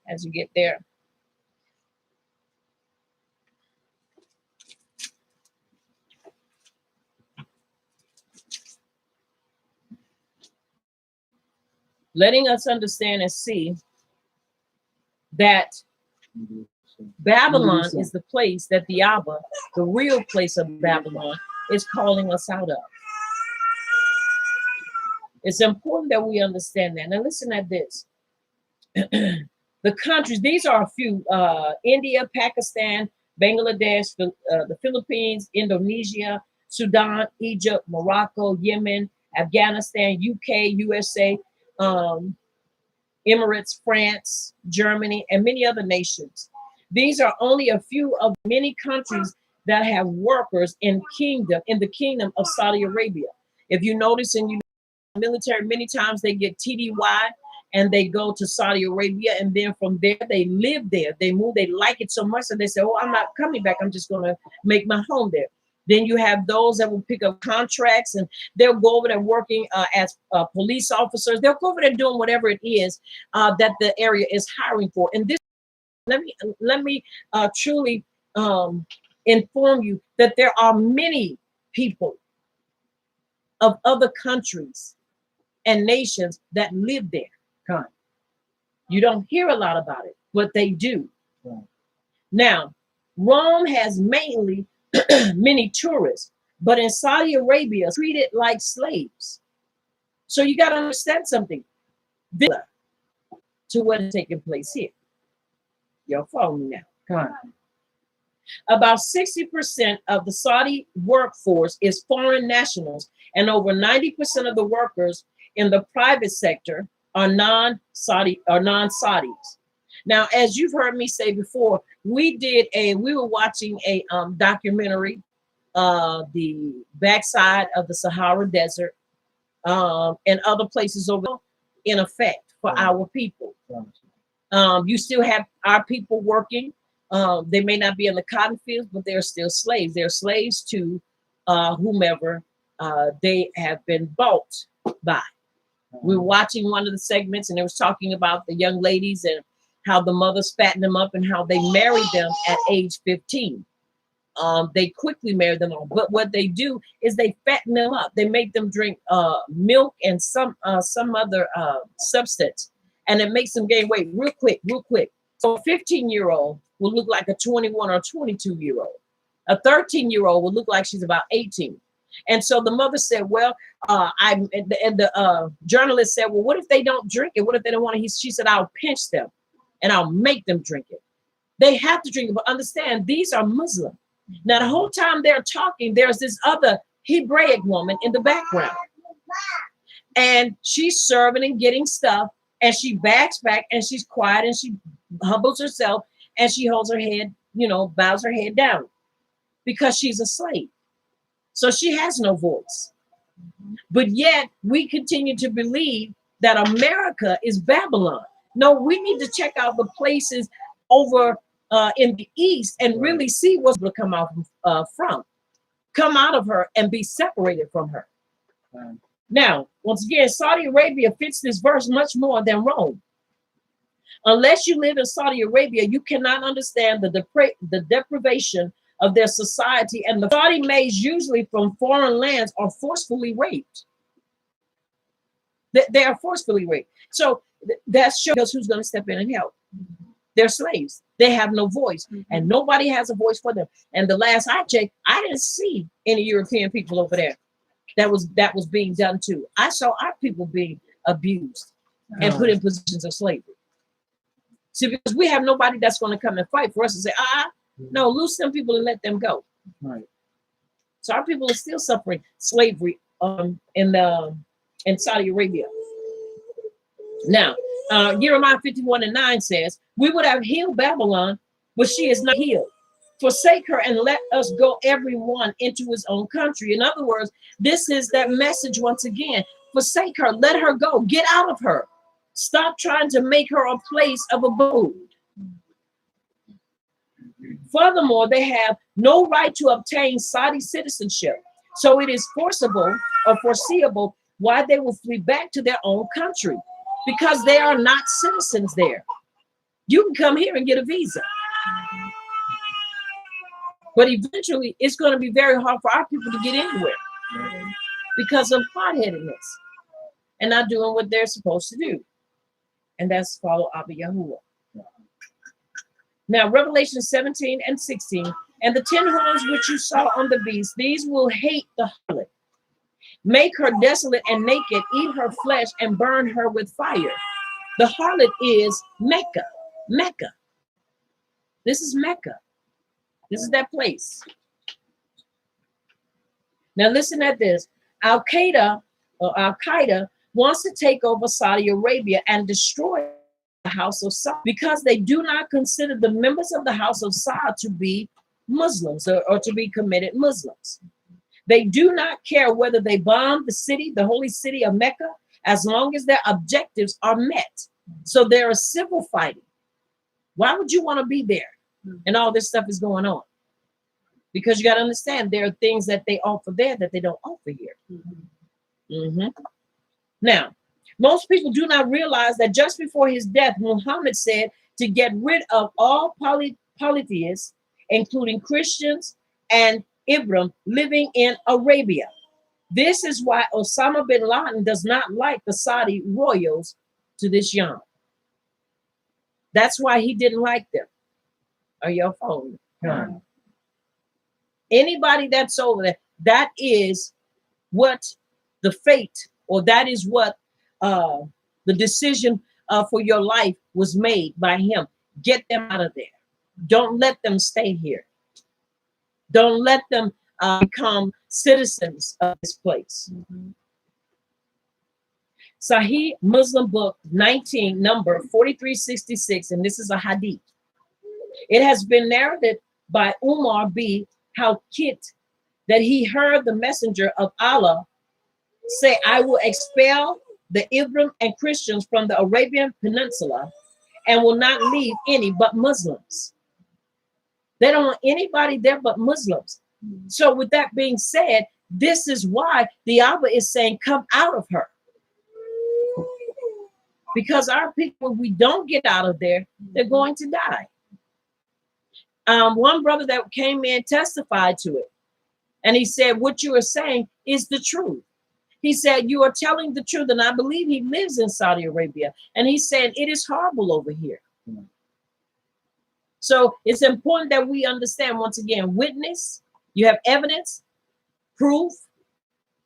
as you get there. Letting us understand and see that Babylon is the place that the Abba, the real place of Babylon, is calling us out of. It's important that we understand that. Now listen at this. The countries, these are a few: India, Pakistan, Bangladesh, the Philippines, Indonesia, Sudan, Egypt, Morocco, Yemen, Afghanistan, UK, USA, Emirates, France, Germany, and many other nations. These are only a few of many countries that have workers in the kingdom of Saudi Arabia. If you notice in the military, many times they get TDY and they go to Saudi Arabia, and then from there they live there. They move, they like it so much that they say, oh, I'm not coming back. I'm just going to make my home there. Then you have those that will pick up contracts and they'll go over there working as police officers. They'll go over there doing whatever it is that the area is hiring for. And this, let me truly inform you that there are many people of other countries and nations that live there. You don't hear a lot about it, but they do. Right. Now, Rome has mainly many tourists, but in Saudi Arabia, treated like slaves. So you got to understand something to what is taking place here. Y'all follow me now. Come on. About 60% of the Saudi workforce is foreign nationals, and over 90% of the workers in the private sector are non-Saudis. Now, as you've heard me say before, we were watching a documentary, the backside of the Sahara Desert, and other places over in effect for our people. You still have our people working. They may not be in the cotton fields, but they're still slaves. They're slaves to whomever they have been bought by. We were watching one of the segments, and it was talking about the young ladies and how the mothers fattened them up and how they married them at age 15. They quickly married them all, but what they do is they fatten them up. They make them drink milk and some other substance, and it makes them gain weight real quick. So a 15-year-old will look like a 21 or 22-year-old. A 13-year-old will look like she's about 18. And so the mother said, well, the journalist said, well, what if they don't drink it? What if they don't want to? She said, I'll pinch them and I'll make them drink it. They have to drink it, but understand, these are Muslim. Now, the whole time they're talking, there's this other Hebraic woman in the background. And she's serving and getting stuff, and she backs back and she's quiet and she humbles herself and she holds her head, bows her head down because she's a slave. So she has no voice. But yet we continue to believe that America is Babylon. No, we need to check out the places over in the East and really see what's going to come out come out of her and be separated from her. Now, once again, Saudi Arabia fits this verse much more than Rome. Unless you live in Saudi Arabia, you cannot understand the deprivation of their society, and the Saudi maids, usually from foreign lands, are forcefully raped. They are forcefully raped. So that shows who's going to step in and help. They're slaves. They have no voice, and nobody has a voice for them. And the last I checked, I didn't see any European people over there that was being done to. I saw our people being abused and put in positions of slavery. See, because we have nobody that's going to come and fight for us and say, no, loose them people and let them go. Right. So our people are still suffering slavery in Saudi Arabia. Now, Jeremiah 51:9 says, we would have healed Babylon, but she is not healed. Forsake her and let us go everyone into his own country. In other words, this is that message once again. Forsake her, let her go, get out of her. Stop trying to make her a place of abode. Furthermore, they have no right to obtain Saudi citizenship. So it is forcible or foreseeable why they will flee back to their own country, because they are not citizens there. You can come here and get a visa. But eventually, it's going to be very hard for our people to get anywhere because of hard-headedness and not doing what they're supposed to do. And that's follow Abba Yahuwah. Now, Revelation 17 and 16, and the 10 horns which you saw on the beast, these will hate the harlot, make her desolate and naked, eat her flesh, and burn her with fire. The harlot is Mecca. Mecca. This is Mecca. This is that place. Now listen at this. Al-Qaeda wants to take over Saudi Arabia and destroy the house of Saud because they do not consider the members of the house of Saud to be Muslims or to be committed Muslims. They do not care whether they bomb the city, the holy city of Mecca, as long as their objectives are met. So there is civil fighting. Why would you want to be there? And all this stuff is going on. Because you got to understand, there are things that they offer there that they don't offer here. Now, most people do not realize that just before his death, Muhammad said to get rid of all polytheists, including Christians and Ibram, living in Arabia. This is why Osama bin Laden does not like the Saudi royals to this young. That's why he didn't like them. Are y'all following? Anybody that's over there, that is what the fate, or that is what the decision for your life was made by him. Get them out of there. Don't let them stay here. Don't let them become citizens of this place. Sahih Muslim book 19, number 4366, and this is a hadith. It has been narrated by Umar B. Halkit that he heard the messenger of Allah say, I will expel the Ibram and Christians from the Arabian Peninsula and will not leave any but Muslims. They don't want anybody there but Muslims. So with that being said, this is why the Abba is saying, come out of her. Because our people, if we don't get out of there, they're going to die. One brother that came in testified to it. And he said, what you are saying is the truth. He said, you are telling the truth. And I believe he lives in Saudi Arabia. And he said, it is horrible over here. So it's important that we understand, once again, witness, you have evidence, proof,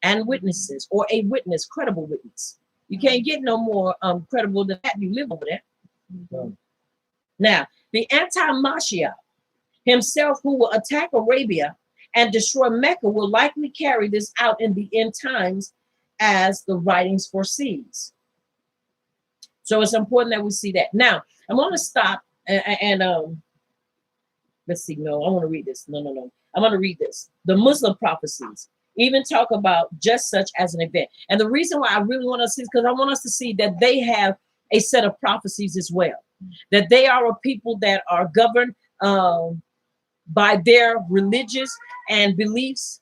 and witnesses, or a witness, credible witness. You can't get no more credible than that. You live over there. Now, the anti-Mashiach himself, who will attack Arabia and destroy Mecca, will likely carry this out in the end times as the writings foresees. So it's important that we see that. Now, I'm going to stop and let's see. No, I want to read this. No. I'm going to read this. The Muslim prophecies even talk about just such as an event. And the reason why I really want to see is because I want us to see that they have a set of prophecies as well, that they are a people that are governed by their religious and beliefs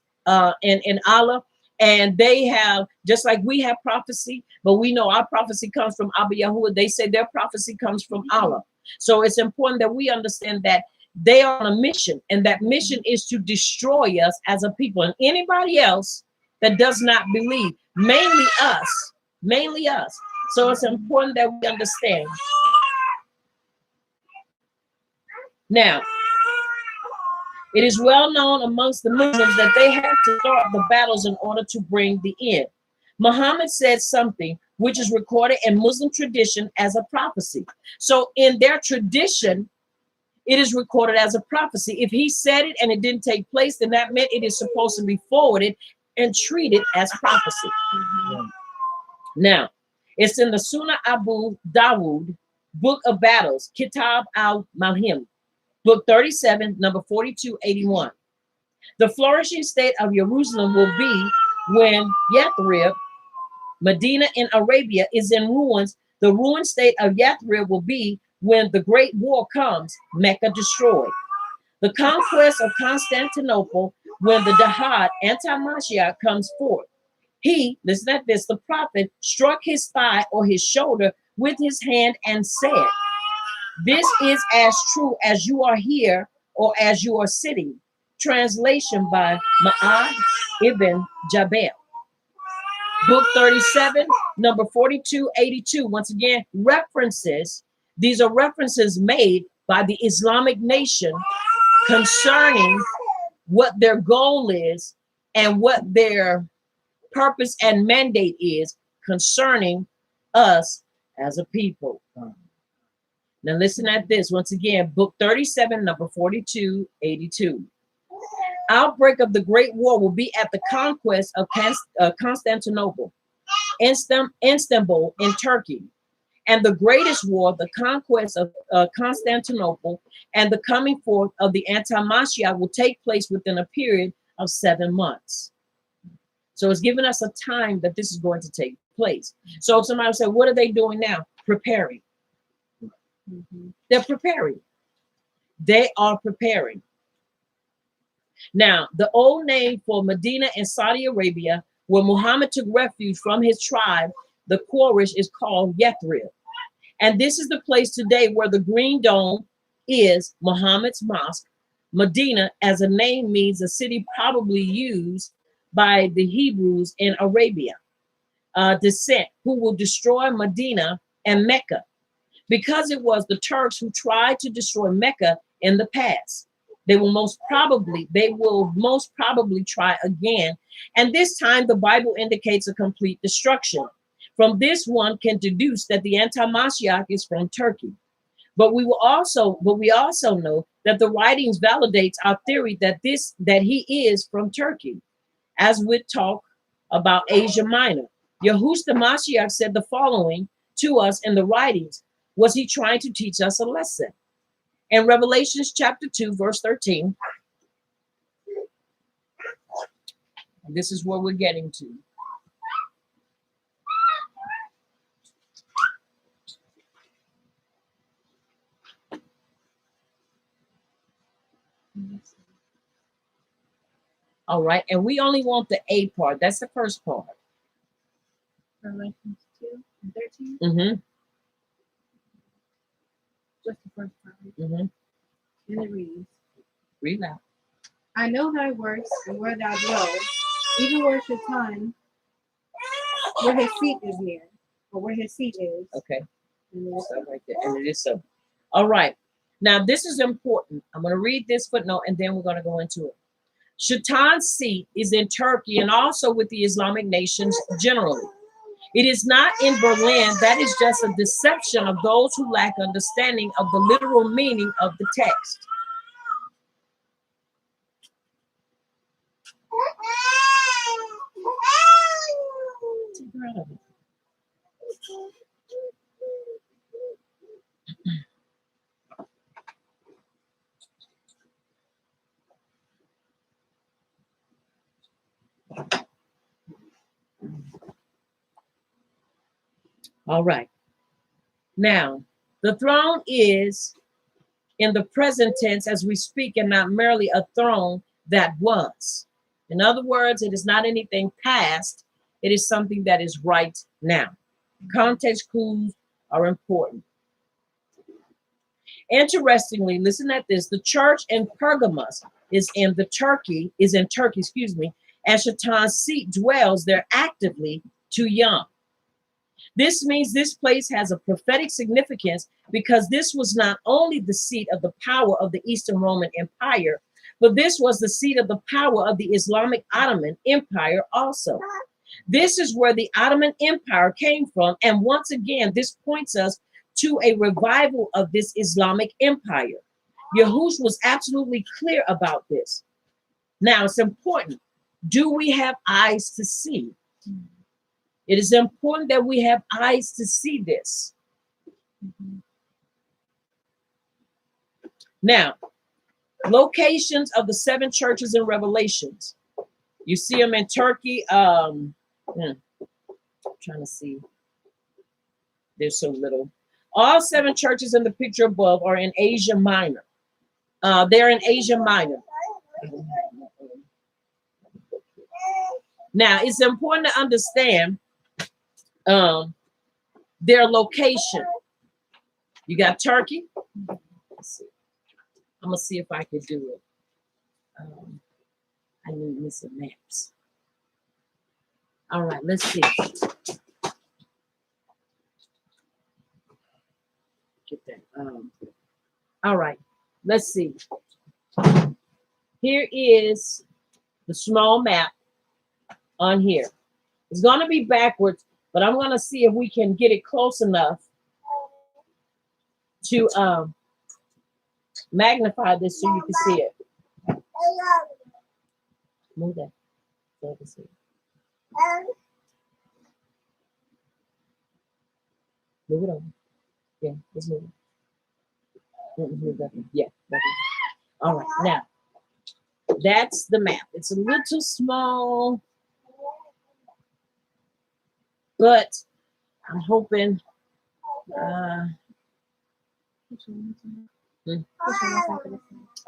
in Allah. And they have, just like we have prophecy, but we know our prophecy comes from Abba Yahuwah. They say their prophecy comes from Allah. So it's important that we understand that they are on a mission, and that mission is to destroy us as a people, and anybody else that does not believe, mainly us. So it's important that we understand. Now, it is well known amongst the Muslims that they have to start the battles in order to bring the end. Muhammad said something which is recorded in Muslim tradition as a prophecy. So in their tradition, it is recorded as a prophecy. If he said it and it didn't take place, then that meant it is supposed to be forwarded and treated as prophecy. Now, it's in the Sunnah Abu Dawood, Book of Battles, Kitab al-Malhim, Book 37, number 4281. The flourishing state of Jerusalem will be when Yathrib, Medina in Arabia, is in ruins. The ruined state of Yathrib will be when the great war comes, Mecca destroyed. The conquest of Constantinople, when the Dahad, anti-Mashiach, comes forth. He, listen at this, the prophet struck his thigh or his shoulder with his hand and said, This is as true as you are here or as you are sitting. Translation by Ma'ad ibn Jabal. Book 37, number 4282. Once again, references. These are references made by the Islamic nation concerning what their goal is and what their purpose and mandate is concerning us as a people. Now listen at this. Once again, book 37, number 4282. Outbreak of the Great War will be at the conquest of Constantinople, Istanbul in Turkey. And the greatest war, the conquest of Constantinople and the coming forth of the anti-Mashiach will take place within a period of 7 months. So it's giving us a time that this is going to take place. So if somebody will say, what are they doing now? Preparing. They're preparing. They are preparing. Now, the old name for Medina in Saudi Arabia, where Muhammad took refuge from his tribe, the Quraysh, is called Yathrib. And this is the place today where the Green Dome is Muhammad's mosque. Medina as a name means a city probably used by the Hebrews in Arabia descent, who will destroy Medina and Mecca, because it was the Turks who tried to destroy Mecca in the past. They will most probably try again. And this time the Bible indicates a complete destruction. From this one can deduce that the anti-Mashiach is from Turkey. But we also know that the writings validates our theory that he is from Turkey, as we talk about Asia Minor. Yahushua Mashiach said the following to us in the writings. Was he trying to teach us a lesson? In Revelations chapter 2, verse 13, this is where we're getting to. All right, and we only want the A part. That's the first part. Revelations 2 and 13. Mm-hmm. Just the first part. Mm-hmm. And it reads, Read out. I know thy works and where thou dwellest, even where Shaitan, where his seat is near, or where his seat is. Okay. And it is So right there. And it is so. All right. Now, this is important. I'm going to read this footnote and then we're going to go into it. Shaitan's seat is in Turkey and also with the Islamic nations generally. It is not in Berlin. That is just a deception of those who lack understanding of the literal meaning of the text. Take her out of it. All right. Now, the throne is in the present tense as we speak and not merely a throne that was. In other words, it is not anything past. It is something that is right now. Context clues are important. Interestingly, listen at this. The church in Pergamos is in Turkey, and Shaitan's seat dwells there actively to young. This means this place has a prophetic significance because this was not only the seat of the power of the Eastern Roman Empire, but this was the seat of the power of the Islamic Ottoman Empire also. This is where the Ottoman Empire came from. And once again, this points us to a revival of this Islamic Empire. Yahushua was absolutely clear about this. Now, it's important. Do we have eyes to see? It is important that we have eyes to see this. Now, locations of the 7 churches in Revelations. You see them in Turkey. I'm trying to see. There's so little. All 7 churches in the picture above are in Asia Minor. They're in Asia Minor. Now, it's important to understand their location. You got Turkey, Let's see. I'm gonna see if I can do it. I need me some maps. All right, let's see. Get that. All right, let's see. Here is the small map on here. It's gonna be backwards, but I'm gonna see if we can get it close enough to magnify this so you can see it. Move that so I can see it. Move it over. Yeah, let's move it. Move that. Yeah. All right, now that's the map. It's a little small, but I'm hoping.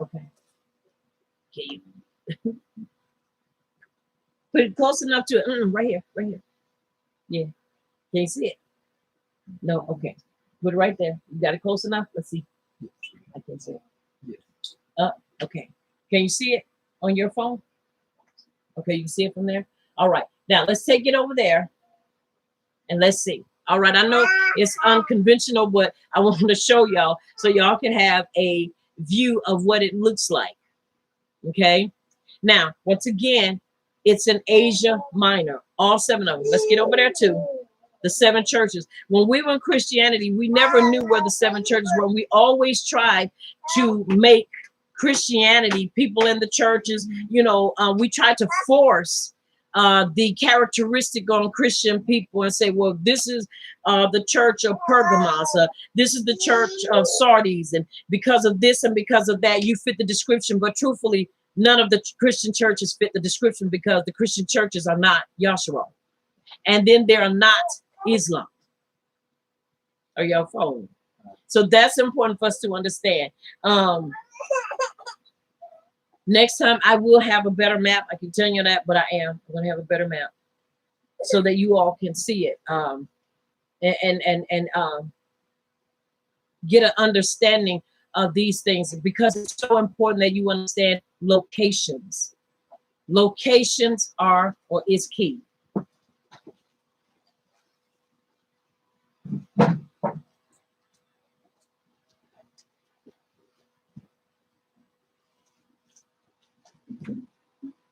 Okay. Okay. Put it close enough to it. Right here. Right here. Yeah. Can you see it? No. Okay. Put it right there. You got it close enough? Let's see. I can't see it. Okay. Can you see it on your phone? Okay, you can see it from there. All right. Now let's take it over there and let's see. All right. I know it's unconventional, but I want to show y'all so y'all can have a view of what it looks like. Okay. Now, once again, it's in Asia Minor, all 7 of them. Let's get over there too. The 7 churches. When we were in Christianity, we never knew where the 7 churches were. We always tried to make Christianity, people in the churches, we tried to force the characteristic on Christian people and say, well, this is the church of Pergamos, this is the church of Sardis, and because of this and because of that, you fit the description. But truthfully, none of the Christian churches fit the description because the Christian churches are not Yahshua. And then they are not Islam. Are y'all following? So that's important for us to understand. Next time I will have a better map. I can tell you that, but I'm going to have a better map so that you all can see it and get an understanding of these things, because it's so important that you understand locations. Locations is key.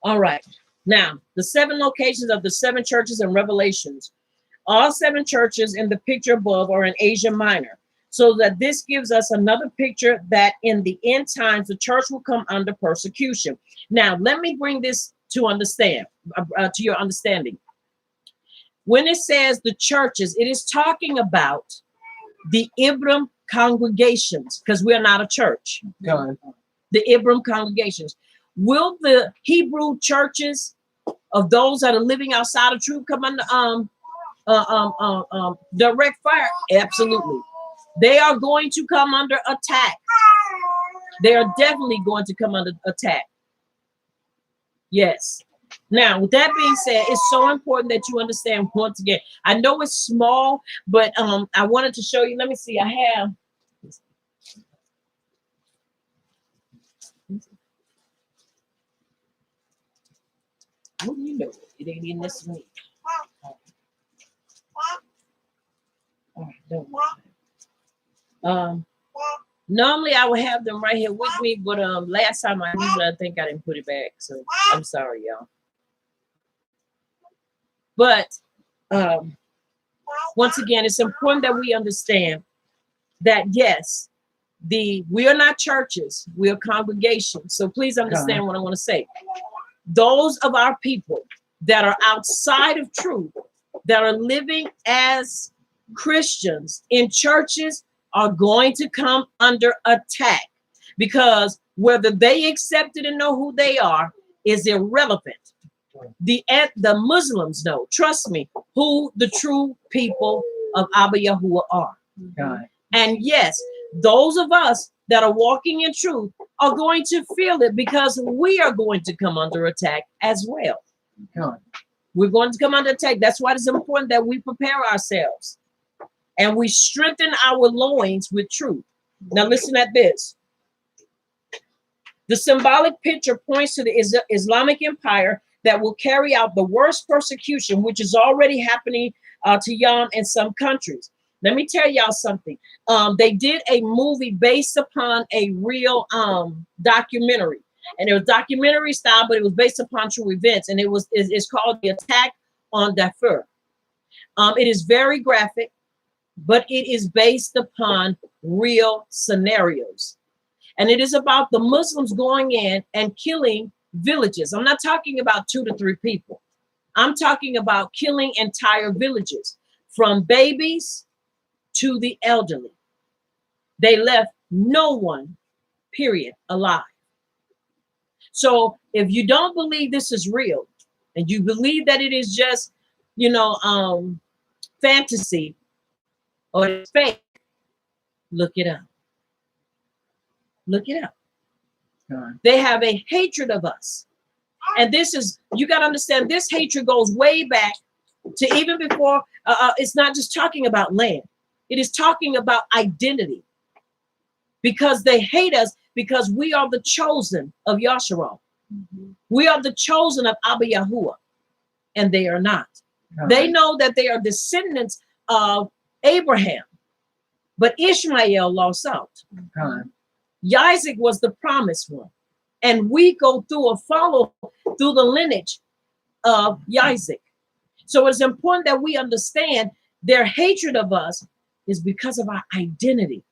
All right. Now, the 7 locations of the 7 churches in Revelations. All 7 churches in the picture above are in Asia Minor. So that this gives us another picture that in the end times, the church will come under persecution. Now, let me bring this to your understanding. When it says the churches, it is talking about the Ibram congregations, because we're not a church. God. The Ibram congregations. Will the Hebrew churches of those that are living outside of truth come under direct fire? Absolutely. They are going to come under attack. They are definitely going to come under attack. Yes. Now, with that being said, it's so important that you understand once again. I know it's small, but I wanted to show you. Let me see. I have. What do you know? It ain't in this week. All right, don't. Normally I would have them right here with me, but last time I used it, I think I didn't put it back. So I'm sorry, y'all. But once again, it's important that we understand that yes, we are not churches, we are congregations. So please understand what I want to say. Those of our people that are outside of truth, that are living as Christians in churches, are going to come under attack, because whether they accept it and know who they are is irrelevant. The Muslims know, trust me, who the true people of Abba Yahuwah are. God. And yes, those of us that are walking in truth are going to feel it, because we are going to come under attack as well. God. We're going to come under attack. That's why it's important that we prepare ourselves and we strengthen our loins with truth. Now listen at this. The symbolic picture points to the Islamic Empire that will carry out the worst persecution, which is already happening to Yam in some countries. Let me tell y'all something. They did a movie based upon a real documentary, and it was documentary style, but it was based upon true events, and it's called The Attack on Darfur. It is very graphic, but it is based upon real scenarios. And it is about the Muslims going in and killing villages. I'm not talking about 2 to 3 people. I'm talking about killing entire villages, from babies to the elderly. They left no one, period, alive. So if you don't believe this is real, and you believe that it is just, fantasy or it's fake, look it up. Look it up. They have a hatred of us. And this is, you got to understand, this hatred goes way back to even before, it's not just talking about land. It is talking about identity. Because they hate us because we are the chosen of Yasharal. We are the chosen of Abba Yahuwah. And they are not. They know that they are descendants of Abraham. But Ishmael lost out. Isaac was the promised one. And we go through or follow through the lineage of Isaac. So it's important that we understand their hatred of us is because of our identity,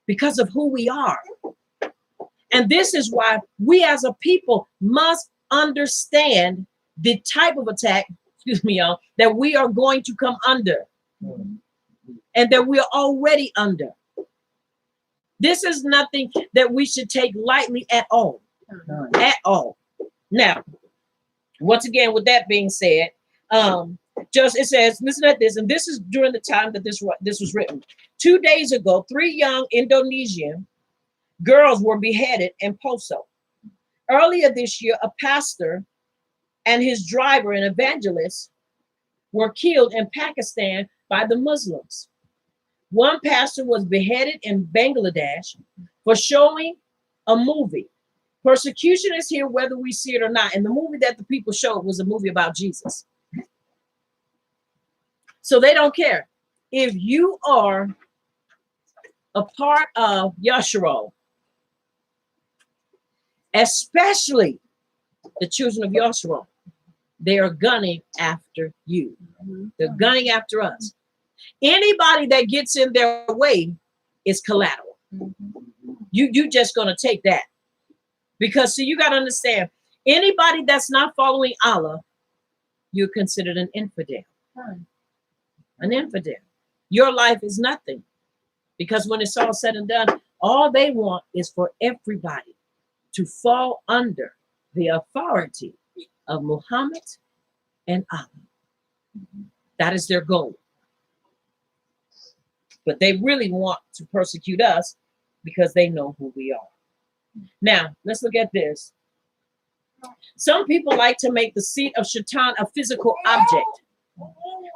because of who we are. And this is why we as a people must understand the type of attack, y'all, that we are going to come under and that we are already under. This is nothing that we should take lightly at all. At all. Now, once again, with that being said, it says, listen at this, and this is during the time that this was written. 2 days ago, 3 young Indonesian girls were beheaded in Poso. Earlier this year, a pastor and his driver, an evangelist, were killed in Pakistan by the Muslims. One pastor was beheaded in Bangladesh for showing a movie. Persecution is here whether we see it or not. And the movie that the people showed was a movie about Jesus. So they don't care. If you are a part of Yasharal, especially the children of Yasharal, they are gunning after you. They're gunning after us. Anybody that gets in their way is collateral. You just gonna take that. Because see, you gotta understand, anybody that's not following Allah, you're considered an infidel. An infidel. Your life is nothing. Because when it's all said and done, all they want is for everybody to fall under the authority of Muhammad and Allah. That is their goal. But they really want to persecute us because they know who we are. Now, let's look at this. Some people like to make the seat of Shaitan a physical object,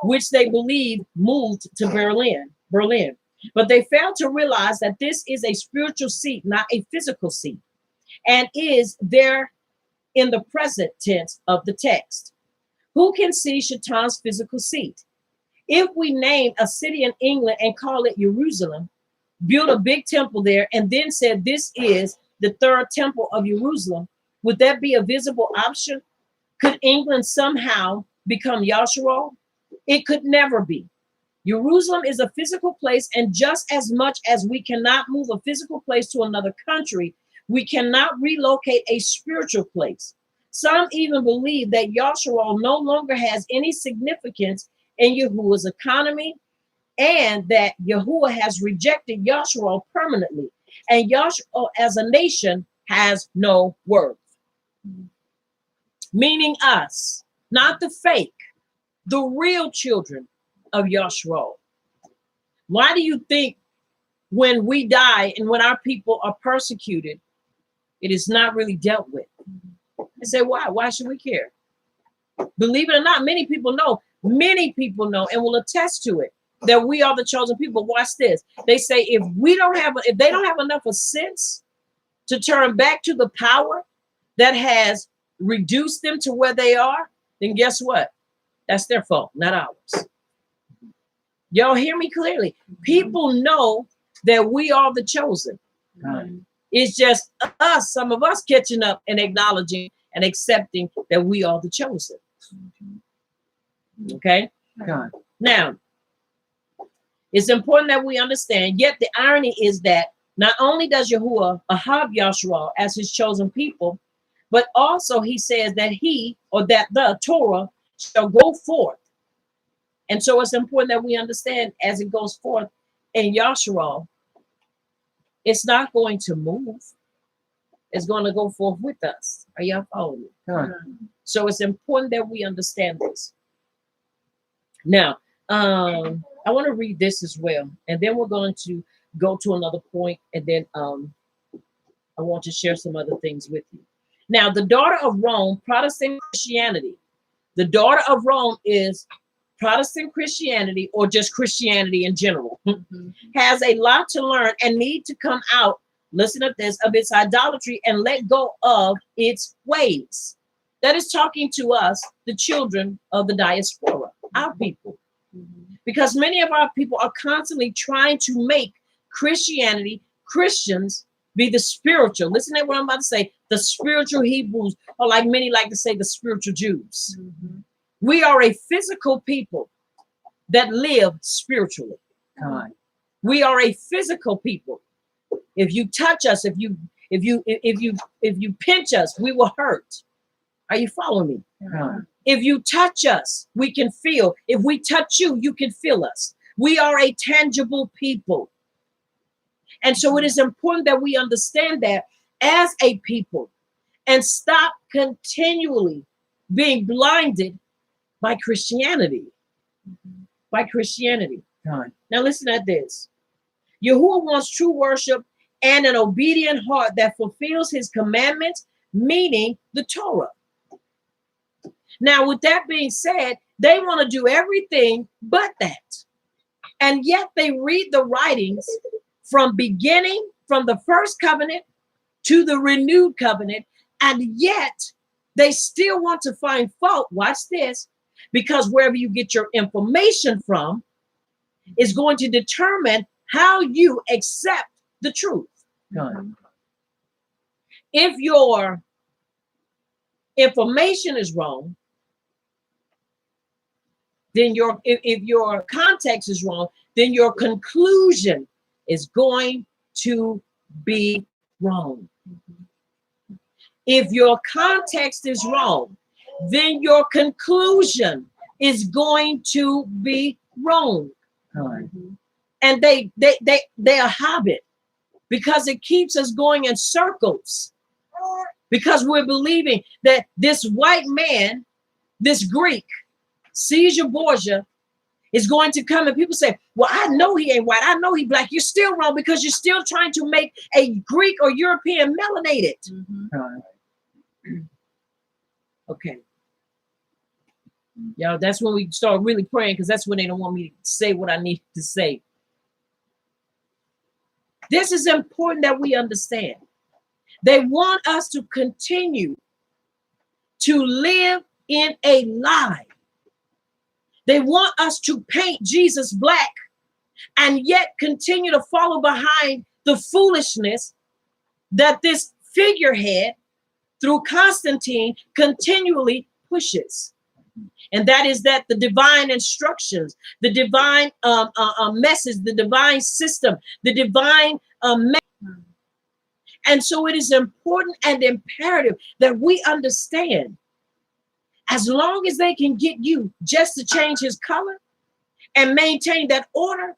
which they believe moved to Berlin. But they fail to realize that this is a spiritual seat, not a physical seat, and is there in the present tense of the text. Who can see Shaitan's physical seat? If we name a city in England and call it Jerusalem, build a big temple there, and then said this is the third temple of Jerusalem, would that be a visible option? Could England somehow become Yasharal? It could never be. Jerusalem is a physical place, and just as much as we cannot move a physical place to another country, we cannot relocate a spiritual place. Some even believe that Yasharal no longer has any significance in Yahuwah's economy, and that Yahuwah has rejected Yasharal permanently, and Yasharal as a nation has no worth. Meaning us, not the fake, the real children of Yasharal. Why do you think when we die and when our people are persecuted, it is not really dealt with? I say, why? Why should we care? Believe it or not, many people know and will attest to it. that we are the chosen people. Watch this. They say if they don't have enough of sense to turn back to the power that has reduced them to where they are, then guess what? That's their fault, not ours. Y'all hear me clearly? People know that we are the chosen. It's just us, some of us catching up and acknowledging and accepting that we are the chosen. Okay? Now, it's important that we understand, yet the irony is that not only does Yahuwah ahab Yahshua as his chosen people, but also he says that the Torah shall go forth. And so it's important that we understand as it goes forth in Yahshua, it's not going to move. It's going to go forth with us. Are y'all following me? So it's important that we understand this. Now, I want to read this as well, and then we're going to go to another point, and then I want to share some other things with you. Now, the daughter of Rome, Protestant Christianity. The daughter of Rome is Protestant Christianity, or just Christianity in general, has a lot to learn and need to come out, listen to this, of its idolatry and let go of its ways. That is talking to us, the children of the diaspora, our people. Because many of our people are constantly trying to make Christianity, Christians, be the spiritual. Listen to what I'm about to say. The spiritual Hebrews, or like many like to say, the spiritual Jews. We are a physical people that live spiritually. We are a physical people. If you touch us, if you pinch us, we will hurt. Are you following me? If you touch us, we can feel. If we touch you, you can feel us. We are a tangible people. And so it is important that we understand that as a people and stop continually being blinded by Christianity. By Christianity. Now listen at this. Yahuwah wants true worship and an obedient heart that fulfills his commandments, meaning the Torah. Now, with that being said, they want to do everything but that. And yet they read the writings from the first covenant to the renewed covenant, and yet they still want to find fault. Watch this, because wherever you get your information from is going to determine how you accept the truth. If your information is wrong, then if your context is wrong, then your conclusion is going to be wrong. If your context is wrong, then your conclusion is going to be wrong. And they a habit, because it keeps us going in circles, because we're believing that this white man, this Greek, Caesar Borgia, is going to come, and people say, well, I know he ain't white. I know he black. You're still wrong, because you're still trying to make a Greek or European melanated. Okay. Y'all, that's when we start really praying, because that's when they don't want me to say what I need to say. This is important that we understand. They want us to continue to live in a lie. They want us to paint Jesus black and yet continue to follow behind the foolishness that this figurehead through Constantine continually pushes. And that is that the divine instructions, the divine message, the divine system, the divine and so it is important and imperative that we understand, as long as they can get you just to change his color and maintain that order,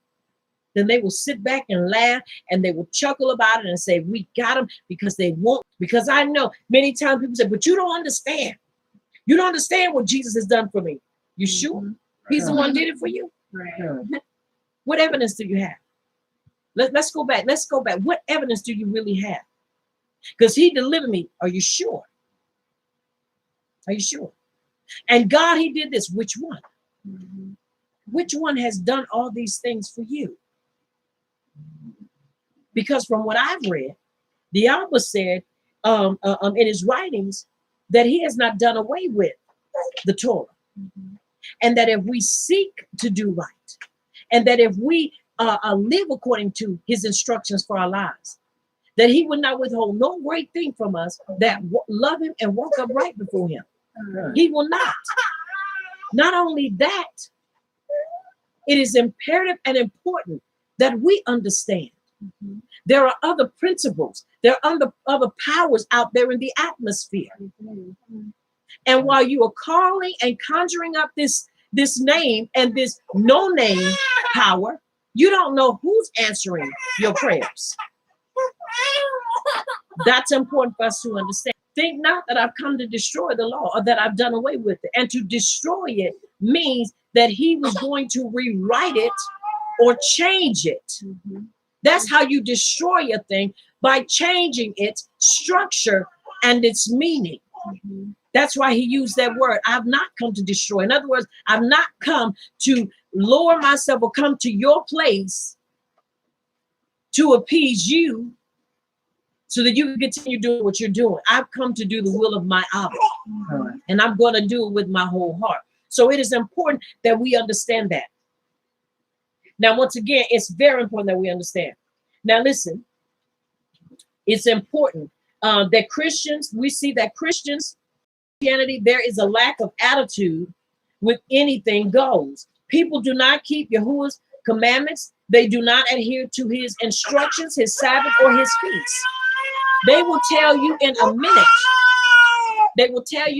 then they will sit back and laugh, and they will chuckle about it and say, we got him, because they won't. Because I know many times people say, but you don't understand. You don't understand what Jesus has done for me. You sure? He's the one who did it for you? What evidence do you have? Let's go back. Let's go back. What evidence do you really have? Because he delivered me. Are you sure? Are you sure? And God, he did this. Which one? Which one has done all these things for you? Because from what I've read, the Abba said in his writings that he has not done away with the Torah. And that if we seek to do right, and that if we live according to his instructions for our lives, that he would not withhold no great thing from us that love him and walk upright before him. He will not. Not only that, it is imperative and important that we understand there are other principles, there are other powers out there in the atmosphere. And while you are calling and conjuring up this name and this no name power, you don't know who's answering your prayers. That's important for us to understand. Think not that I've come to destroy the law or that I've done away with it. And to destroy it means that he was going to rewrite it or change it. That's how you destroy a thing, by changing its structure and its meaning. That's why he used that word. I've not come to destroy. In other words, I've not come to lower myself or come to your place to appease you so that you can continue doing what you're doing. I've come to do the will of my Abba, and I'm going to do it with my whole heart. So it is important that we understand that. Now, once again, it's very important that we understand. Now, listen, it's important that Christians, we see that Christians, Christianity, there is a lack of attitude with anything goes. People do not keep Yahuwah's commandments. They do not adhere to his instructions, his Sabbath, or his feast. They will tell you in a minute. They will tell you